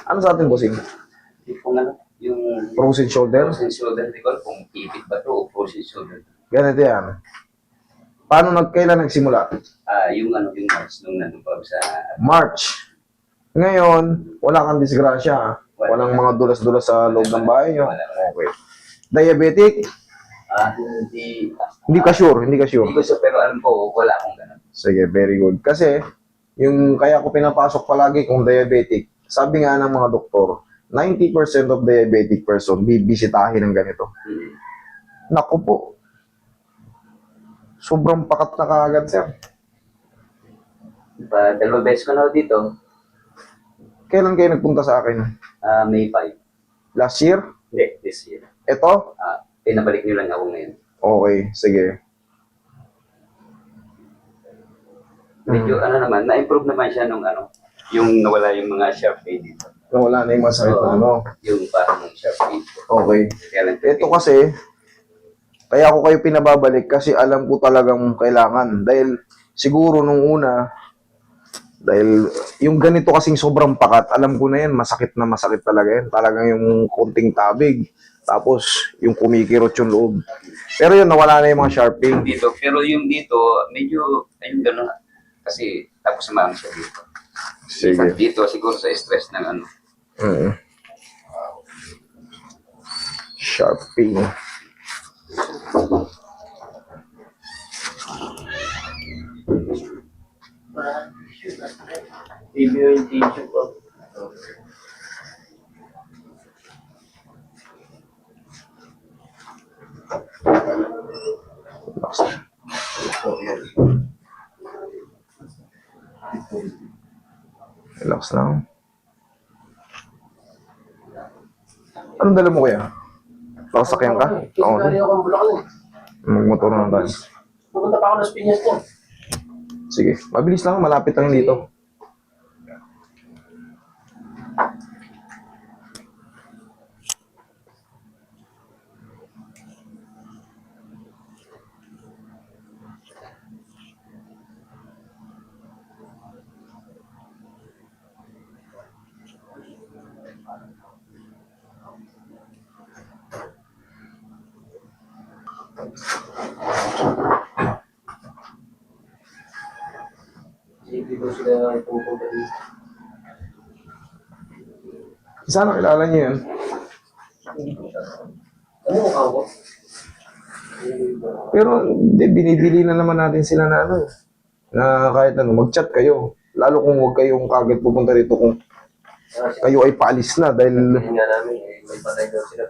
Ano sa atin, bossing? Kung ano, yung Frozen shoulder? frozen shoulder, di ko kung ipit ba to o frozen shoulder. Ganito yan. Kailan nagsimula? Yung ano, yung March nung nandun pa sa... March. Ngayon, wala kang disgrasya. Walang mga dulas-dulas sa loob ng bahay nyo. Okay. Diabetic? Hindi... Hindi ka sure, hindi ka sure. Hindi ko sure, pero alam ko, wala akong ganun. Sige, very good. Kasi, yung kaya ko pinapasok palagi kung diabetic, sabi nga ng mga doktor, 90% of diabetic person bibisitahin ng ganito. Naku po. Sobrang pakat na kaagad, sir. Dalawang beses ko na dito, Kailan kayo nagpunta sa akin? May 5. Last year? Hindi, this year. Ito? Pinabalik niyo lang ako ngayon. Okay, sige. Medyo ano naman, na-improve naman siya nung ano, yung nawala yung mga sharp pain dito. Wala na yung masakit na ano. Yung parang sharp pain. Okay. Kaya lang, Ito kasi, kaya ako kayo pinababalik kasi alam ko talagang kailangan. Dahil siguro nung una, dahil yung ganito kasing sobrang pakat, alam ko na yan, masakit na masakit talaga yan. Talagang yung konting tabig, tapos yung kumikirot yung loob. Pero yun, nawala na yung mga sharp pain. dito. Pero yung dito, medyo, ayun gano'n. Kasi tapos sumama siya dito. Sige. Dito, siguro sa stress ng ano. Sharp pain. yung tissue ko. Relax lang. Anong dala mo kaya? Nakasakyan ka? Oo. Kasi ako ng Bulacan eh. Magmotor na tayo. Pupunta pa ako ng Piñas niya. Sige, mabilis lang, malapit lang dito. Hindi ko sila pupunta dito. Sana kilala niyo yun. Ano mukha ko? Pero hindi, binibili na naman natin sila na ano, na kahit ano, mag-chat kayo. Lalo kung huwag kayong kagad pupunta rito kung kayo ay paalis na dahil Hindi nga namin eh. May patay daw sila.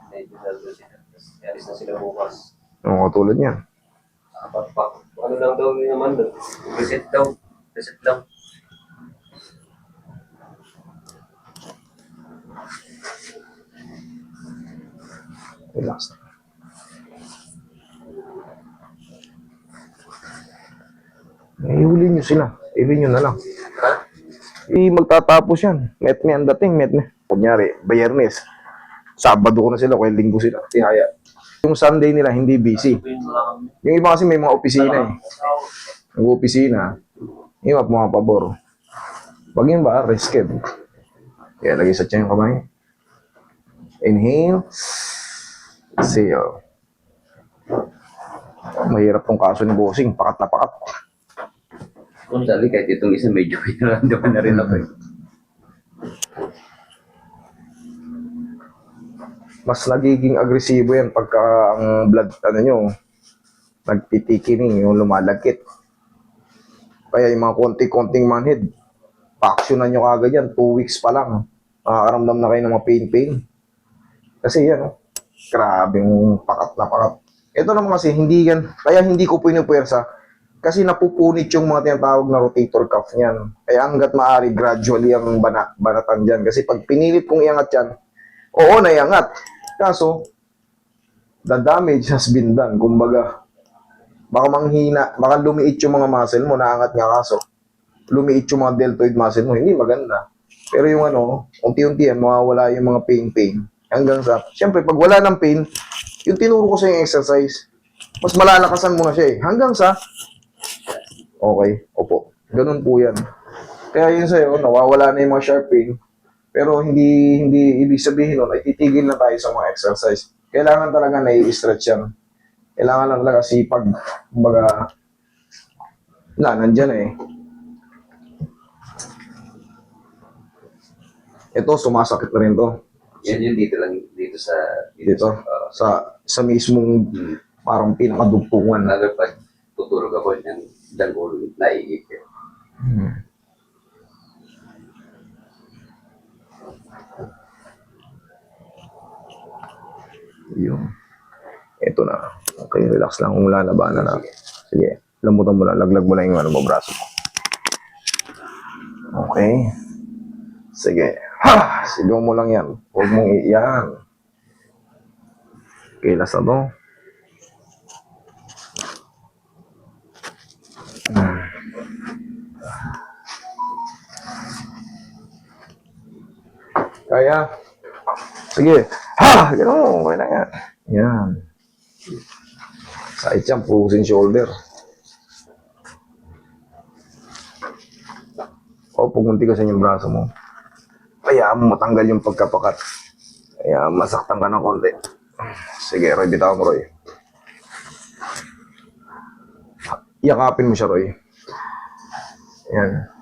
Medyo daw sila. Tapos alis na sila bukas. ano katulad niyan. Ano lang daw yun naman doon? Reset daw. Reset lang. Relax. Ihuli nyo sila. Ihuli nyo na lang. Magtatapos yan. Met me ang dating, met me. Kunyari, Bayernes. Sabado ko na sila, kaya linggo sila. Tihaya. Yung Sunday nila, hindi busy. Yung iba kasi may mga opisina eh. Nag-opisina, yung mga pabor. Pag yun ba, risked. Kaya lagi sa tiyan yung kamay. Inhale. Exhale. Mahirap tong kaso ni Bossing. Pakat na pakat. Kung sabi, kahit itong isa medyo pinaramdaman na rin ako eh. Mas nagiging agresibo yan pagka ang blood, ano nyo, nagtitikining, yung lumalagkit. Kaya yung mga konti-konting manhid, pa-actionan nyo kagad yan, 2 weeks pa lang. Makakaramdam na kayo ng mga pain-pain. Kasi yan, grabe yung pakat na pakat. Ito naman kasi, hindi yan, kaya hindi ko pinupwersa, kasi napupunit yung mga tinatawag na rotator cuff niyan. Kaya hanggat maaari, gradually ang banatan dyan. Kasi pag pinilit kong iangat yan, oo, naiangat. Kaso, the damage has been done. Kumbaga, baka manghina, baka lumiit yung mga muscle mo, naangat nga kaso. Lumiit yung mga deltoid muscle mo, hindi maganda. Pero yung ano, unti-unti yan, mawawala yung mga pain. Hanggang sa, syempre, pag wala ng pain, yung tinuro ko sa yung exercise, mas malalakasan mo na siya eh. Hanggang sa, okay, opo. Ganun po yan. Kaya yun sa'yo, nawawala na yung mga sharp pain. Pero hindi ibig sabihin nun ay titigil na tayo sa mga exercise. Kailangan talaga na-i-stretch yan. Kailangan lang talaga sipag. Kumbaga, nandyan eh. Ito, sumasakit na rin to. Yan yung dito lang, dito sa... Dito. Sa mismong parang pinakadugtungan. Lalo pag tutulog ako ng dangol, naiipit. Yung, ito na. Okay, relax lang kung lalabanan na. Sige, lambutan mo lang. Laglag mo lang yung ano mo, braso mo. Okay. Sige. Ha! Sigaw mo lang yan. Huwag mong iyan. Okay, last na to. Kaya. Sige. Ha! Gano'n. Okay na yan. Yan. Side jump, frozen shoulder. O, pumunti ka sa yung braso mo. Kaya matanggal yung pagkapakat. Kaya masaktan ka ng konti. Sige, Roy, bitawan mo, Roy. Yakapin mo siya, Roy. Yan.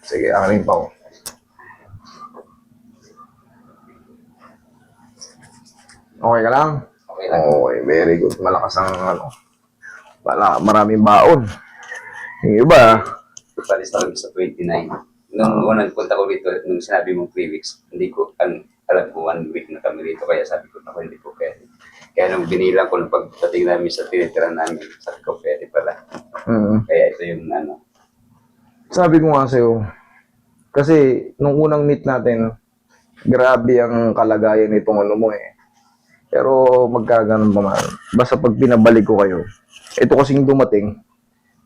Sige, akin pa ko. Okay ka lang? Okay lang. Okay, very good. Malakas ang ano. Maraming baon. Yung iba, Palis na kami sa 29. Nung unang punta ko rito, nung sinabi mo 3 weeks, hindi ko, alam ko 1 week na kami rito, kaya sabi ko, ako hindi ko pwede. Kaya nung binilang ko, nung pagdating namin sa tinitira namin, sabi ko, pwede pala. Kaya ito yung ano. sabi ko nga sa'yo, kasi nung unang meet natin, grabe ang kalagayan nitong ano mo eh. Pero magkaganon pa man. Basta pag pinabalik ko kayo, ito kasing dumating,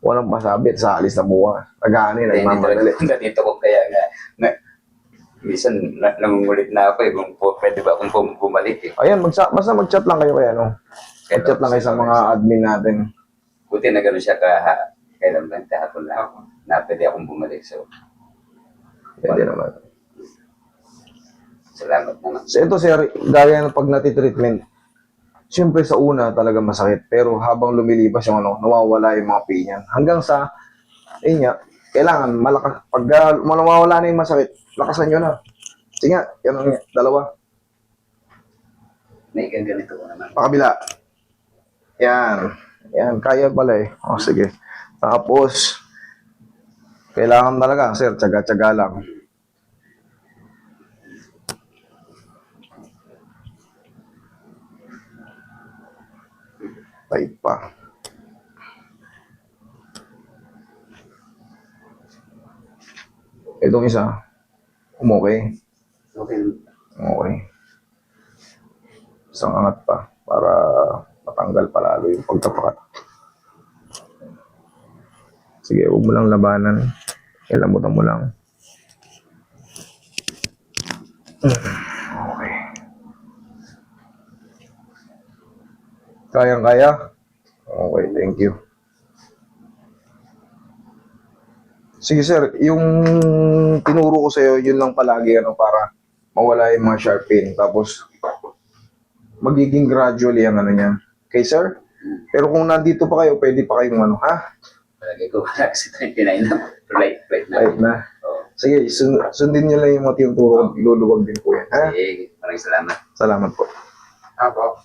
walang masabit sa alis na bukas. Nag-aanin, nagmamadali. Ganito ko kaya nga minsan nangungulit na ako eh, kung pwede ba akong bumalik eh. Ayan, basta mag-chat lang kayo kaya, no? Mag-chat lang kayo sa mga admin natin. Buti na gano'n siya kailan ba, kahapon lang ako, na pwede akong bumalik. So, Pwede naman. salamat naman. So ito sir, gaya ng pag natitreatment, siyempre sa una talaga masakit, pero habang lumilipas yung ano, nawawala yung mga pain yan. Hanggang sa, ayun nga, kailangan malakas, pag nawawala na yung masakit, lakasan nyo na. Sige nga, yan ang dalawa. May ganito ko naman. Pakabila. Yan. Yan, kaya pala eh. O, sige. Tapos, kailangan talaga, sir, tsaga-tsaga lang. Tight pa. Itong isa, umokay. Okay. Okay. Isang angat pa para matanggal palalo yung pagkapakat. Sige, huwag mo lang labanan. Ilamutan mo lang. Okay. Kayang-kaya? Okay, thank you. Sige sir, yung tinuro ko sa'yo, yun lang palagi ano, para mawala yung mga sharp pain. Tapos, magiging gradually ang ano niya. Okay sir? Pero kung nandito pa kayo, pwede pa kayong ano, ha? Palagi ko wala kasi 29 na. Right na. Right na. Oo. Sige, sundin nyo lang yung mga tinuturo. Luluwag din po yan, ha? Sige, maraming salamat. Salamat po. Apo.